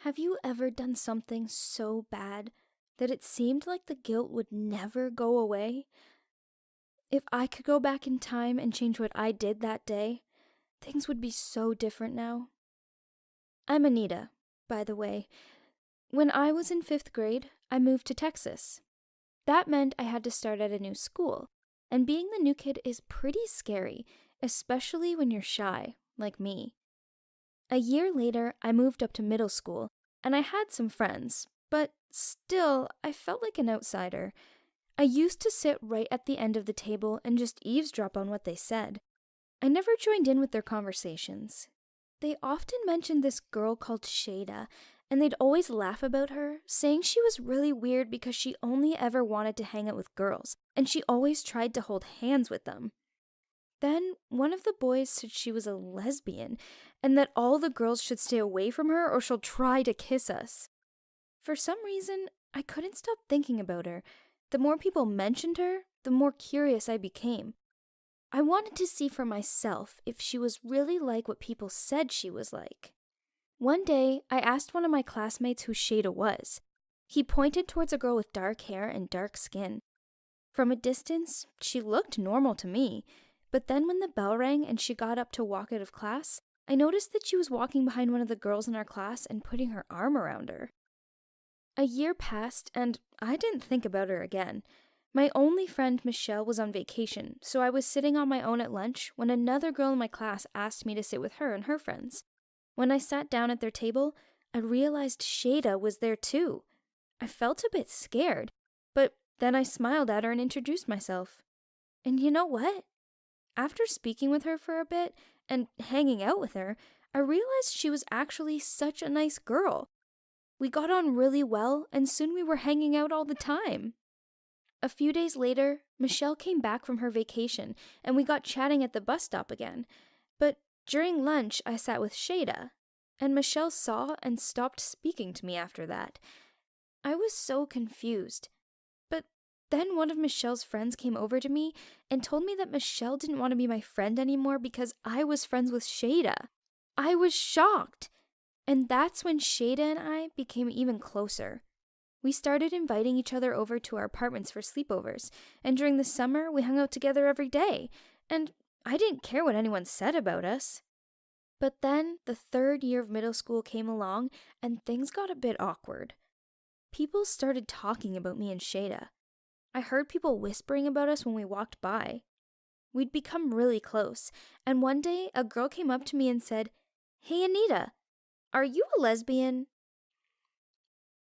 Have you ever done something so bad that it seemed like the guilt would never go away? If I could go back in time and change what I did that day, things would be so different now. I'm Anita, by the way. When I was in 5th grade, I moved to Texas. That meant I had to start at a new school, and being the new kid is pretty scary, especially when you're shy, like me. A year later, I moved up to middle school, and I had some friends, but still, I felt like an outsider. I used to sit right at the end of the table and just eavesdrop on what they said. I never joined in with their conversations. They often mentioned this girl called Shada, and they'd always laugh about her, saying she was really weird because she only ever wanted to hang out with girls, and she always tried to hold hands with them. Then one of the boys said she was a lesbian, and that all the girls should stay away from her or she'll try to kiss us. For some reason, I couldn't stop thinking about her. The more people mentioned her, the more curious I became. I wanted to see for myself if she was really like what people said she was like. One day, I asked one of my classmates who Shada was. He pointed towards a girl with dark hair and dark skin. From a distance, she looked normal to me, but then when the bell rang and she got up to walk out of class, I noticed that she was walking behind one of the girls in our class and putting her arm around her. A year passed, and I didn't think about her again. My only friend, Michelle, was on vacation, so I was sitting on my own at lunch when another girl in my class asked me to sit with her and her friends. When I sat down at their table, I realized Shada was there too. I felt a bit scared, but then I smiled at her and introduced myself. And you know what? After speaking with her for a bit and hanging out with her, I realized she was actually such a nice girl. We got on really well, and soon we were hanging out all the time. A few days later, Michelle came back from her vacation, and we got chatting at the bus stop again. But during lunch, I sat with Shada, and Michelle saw and stopped speaking to me after that. I was so confused. But then one of Michelle's friends came over to me and told me that Michelle didn't want to be my friend anymore because I was friends with Shada. I was shocked. And that's when Shada and I became even closer. We started inviting each other over to our apartments for sleepovers, and during the summer, we hung out together every day, and I didn't care what anyone said about us. But then the 3rd year of middle school came along, and things got a bit awkward. People started talking about me and Shada. I heard people whispering about us when we walked by. We'd become really close, and one day a girl came up to me and said, "Hey Anita, are you a lesbian?"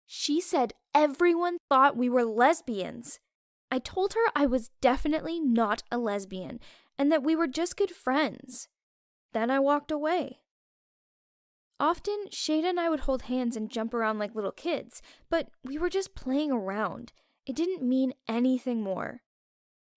She said everyone thought we were lesbians. I told her I was definitely not a lesbian and that we were just good friends. Then I walked away. Often, Shada and I would hold hands and jump around like little kids, but we were just playing around. It didn't mean anything more.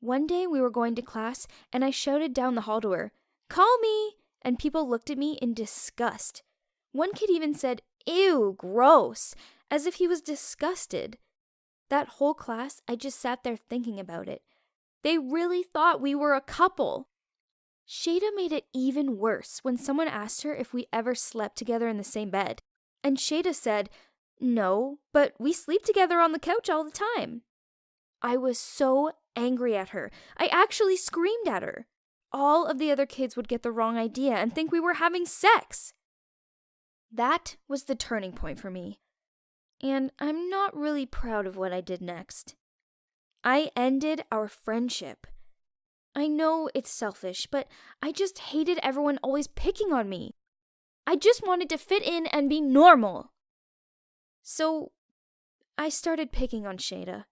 One day we were going to class and I shouted down the hall to her, "Call me!" and people looked at me in disgust. One kid even said, "Ew, gross," as if he was disgusted. That whole class, I just sat there thinking about it. They really thought we were a couple. Shada made it even worse when someone asked her if we ever slept together in the same bed. And Shada said, "No, but we sleep together on the couch all the time." I was so angry at her. I actually screamed at her. All of the other kids would get the wrong idea and think we were having sex. That was the turning point for me. And I'm not really proud of what I did next. I ended our friendship. I know it's selfish, but I just hated everyone always picking on me. I just wanted to fit in and be normal. So I started picking on Shada.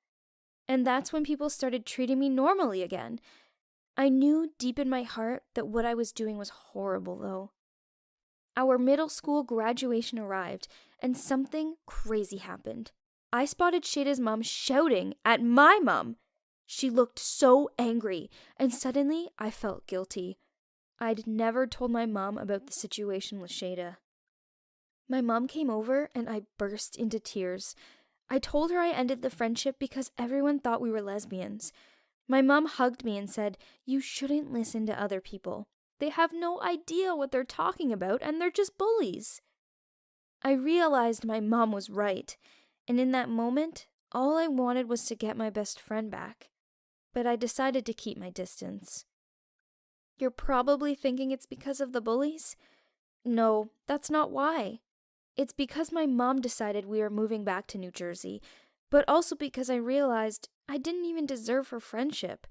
And that's when people started treating me normally again. I knew deep in my heart that what I was doing was horrible, though. Our middle school graduation arrived, and something crazy happened. I spotted Shada's mom shouting at my mom. She looked so angry, and suddenly I felt guilty. I'd never told my mom about the situation with Shada. My mom came over, and I burst into tears. I told her I ended the friendship because everyone thought we were lesbians. My mom hugged me and said, "You shouldn't listen to other people. They have no idea what they're talking about, and they're just bullies." I realized my mom was right, and in that moment, all I wanted was to get my best friend back. But I decided to keep my distance. You're probably thinking it's because of the bullies? No, that's not why. It's because my mom decided we were moving back to New Jersey, but also because I realized I didn't even deserve her friendship.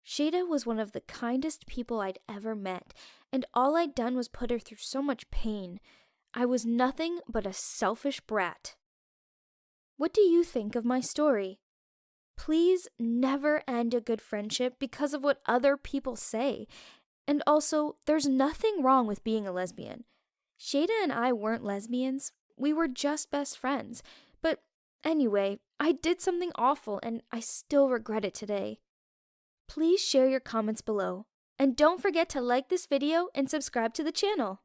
Shada was one of the kindest people I'd ever met, and all I'd done was put her through so much pain. I was nothing but a selfish brat. What do you think of my story? Please never end a good friendship because of what other people say. And also, there's nothing wrong with being a lesbian. Shada and I weren't lesbians. We were just best friends. But anyway, I did something awful and I still regret it today. Please share your comments below. And don't forget to like this video and subscribe to the channel.